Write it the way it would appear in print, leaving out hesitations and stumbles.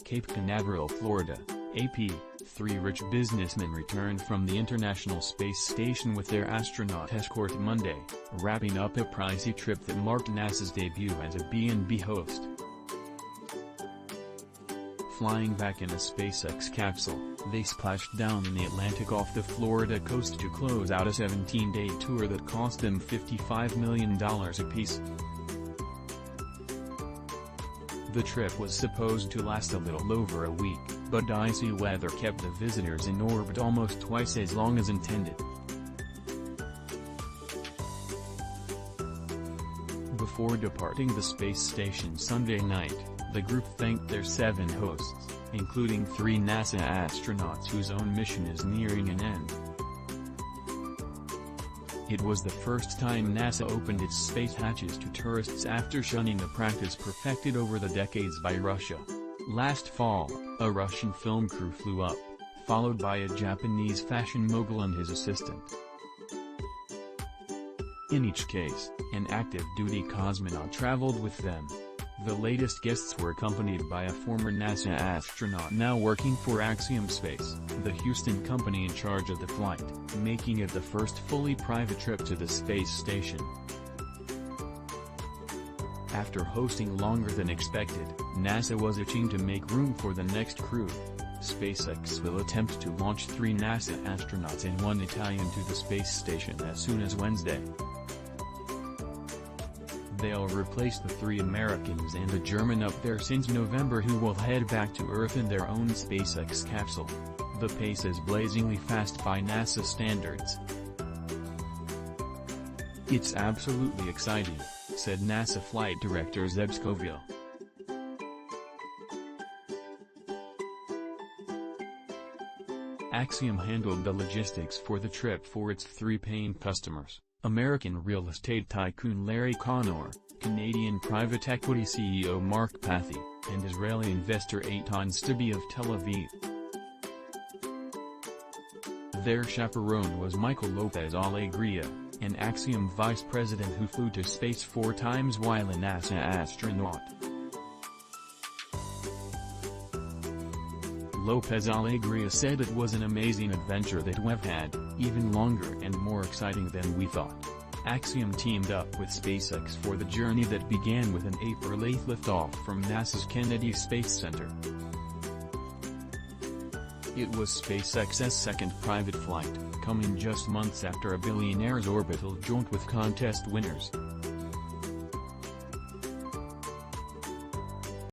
Cape Canaveral, Florida. AP, 3 rich businessmen returned from the International Space Station with their astronaut escort Monday, wrapping up a pricey trip that marked NASA's debut as a B&B host. Flying back in a SpaceX capsule, they splashed down in the Atlantic off the Florida coast to close out a 17-day tour that cost them $55 million apiece. The trip was supposed to last a little over a week, but dicey weather kept the visitors in orbit almost twice as long as intended. Before departing the space station Sunday night, the group thanked their 7 hosts, including 3 NASA astronauts whose own mission is nearing an end. It was the first time NASA opened its space hatches to tourists after shunning a practice perfected over the decades by Russia. Last fall, a Russian film crew flew up, followed by a Japanese fashion mogul and his assistant. In each case, an active-duty cosmonaut traveled with them. The latest guests were accompanied by a former NASA astronaut now working for Axiom Space, the Houston company in charge of the flight, making it the first fully private trip to the space station. After hosting longer than expected, NASA was itching to make room for the next crew. SpaceX will attempt to launch 3 NASA astronauts and 1 Italian to the space station as soon as Wednesday. They'll replace the 3 Americans and a German up there since November who will head back to Earth in their own SpaceX capsule. The pace is blazingly fast by NASA standards. "It's absolutely exciting," said NASA Flight Director Zeb Scoville. Axiom handled the logistics for the trip for its 3 paying customers: American real estate tycoon Larry Connor, Canadian private equity CEO Mark Pathy, and Israeli investor Eytan Stibbe of Tel Aviv. Their chaperone was Michael Lopez-Alegria, an Axiom vice president who flew to space 4 times while a NASA astronaut. Lopez-Alegria said it was an amazing adventure that we've had, even longer and more exciting than we thought. Axiom teamed up with SpaceX for the journey that began with an April 8 liftoff from NASA's Kennedy Space Center. It was SpaceX's second private flight, coming just months after a billionaire's orbital jaunt with contest winners